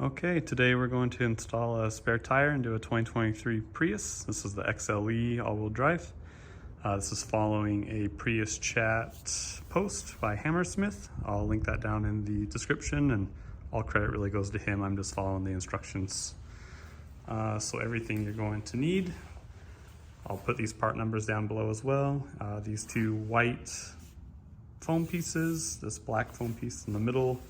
Okay, today we're going to install a spare tire into a 2023 Prius. This is the XLE all-wheel drive. This is following a Prius Chat post by Hammersmith. I'll link that down in the description, and all credit really goes to him. I'm just following the instructions. So everything you're going to need, I'll put these part numbers down below as well. These two white foam pieces, this black foam piece in the middle.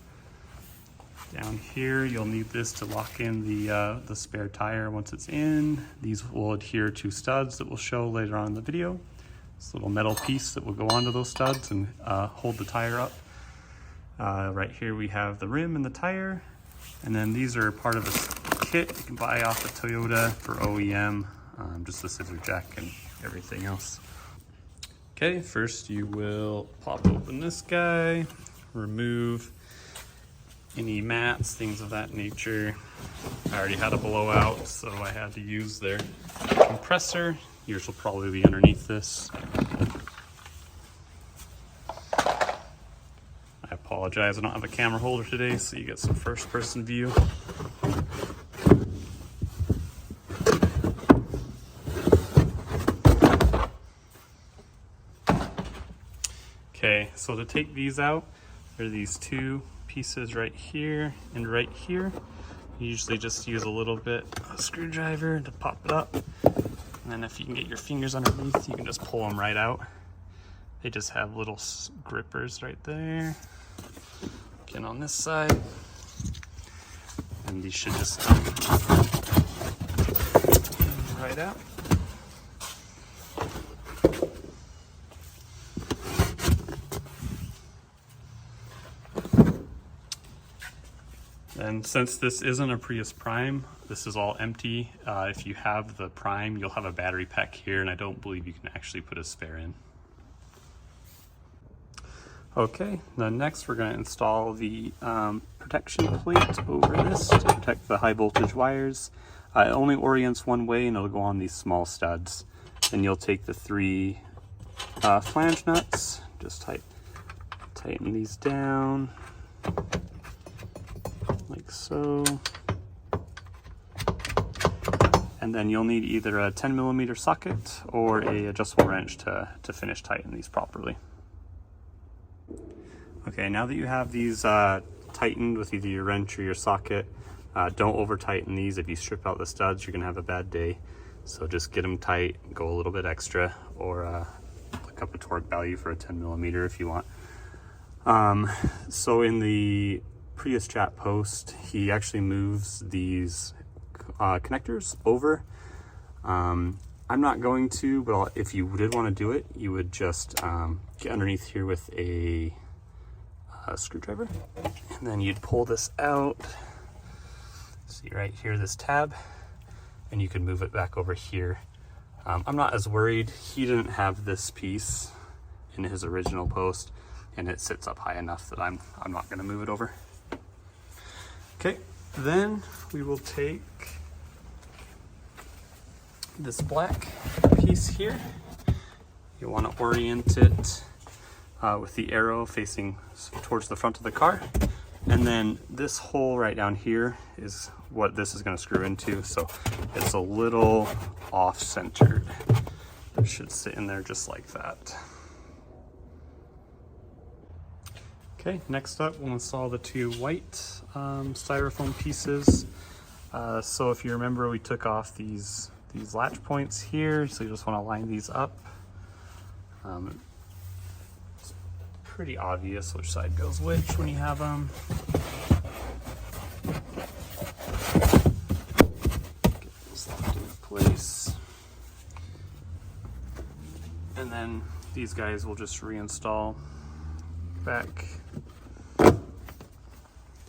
Down here, you'll need this to lock in the spare tire once it's in. These will adhere to studs that we'll show later on in the video. This little metal piece that will go onto those studs and hold the tire up. Right here we have the rim and the tire. And then these are part of a kit you can buy off of Toyota for OEM, just the scissor jack and everything else. Okay, first you will pop open this guy, remove any mats, things of that nature. I already had a blowout, so I had to use their compressor. Yours will probably be underneath this. I apologize, I don't have a camera holder today, so you get some first-person view. Okay, so to take these out, there are these two pieces right here and right here. You usually just use a little bit of screwdriver to pop it up, and then if you can get your fingers underneath, you can just pull them right out. They just have little grippers right there. Again on this side, and these should just come right out. And since this isn't a Prius Prime, this is all empty. If you have the Prime, you'll have a battery pack here, and I don't believe you can actually put a spare in. Okay, then next we're going to install the protection plate over this to protect the high voltage wires. It only orients one way, and it'll go on these small studs. Then you'll take the three flange nuts, just tighten these down like so. And then you'll need either a 10mm socket or a adjustable wrench to finish tighten these properly. Okay, now that you have these tightened with either your wrench or your socket, don't over tighten these. If you strip out the studs, you're gonna have a bad day. So just get them tight, go a little bit extra, or look up a torque value for a 10mm if you want. So in the Prius Chat post, he actually moves these connectors over. I'm not going to, but if you did want to do it, you would just get underneath here with a screwdriver, and then you'd pull this out. See right here, this tab, and you can move it back over here. I'm not as worried. He didn't have this piece in his original post, and it sits up high enough that I'm not going to move it over. Okay, then we will take this black piece here. You want to orient it with the arrow facing towards the front of the car. And then this hole right down here is what this is going to screw into. So it's a little off-centered. It should sit in there just like that. Okay, next up we'll install the two white styrofoam pieces. So if you remember, we took off these latch points here, so you just want to line these up. It's pretty obvious which side goes which when you have them. Get those locked into place. And then these guys will just reinstall back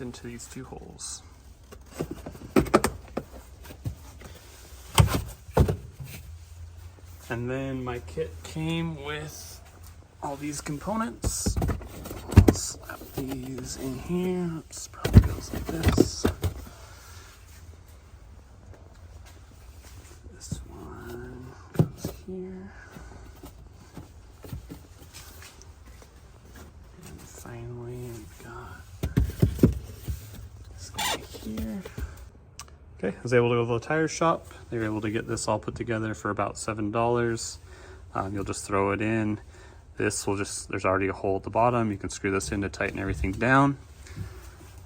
into these two holes. And then my kit came with all these components. I'll slap these in here. Oops, probably goes like this. This one goes here. And finally, we've got this guy here. Okay, I was able to go to the tire shop. They were able to get this all put together for about $7. You'll just throw it in. This will just, there's already a hole at the bottom. You can screw this in to tighten everything down.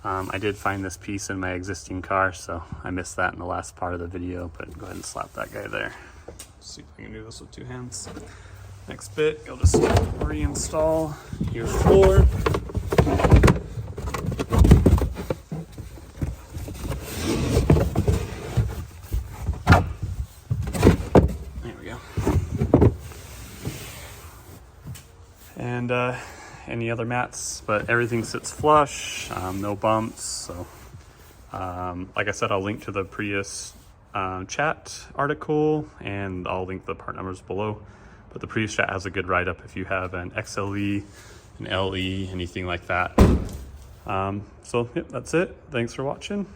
I did find this piece in my existing car, so I missed that in the last part of the video, but go ahead and slap that guy there. Let's see if I can do this with 2 hands. Next bit, you'll just reinstall your floor. There we go. And any other mats, but everything sits flush, no bumps. So like I said, I'll link to the Prius Chat article, and I'll link the part numbers below. But the Prius Chat has a good write-up if you have an XLE, an LE, anything like that. So yep, that's it. Thanks for watching.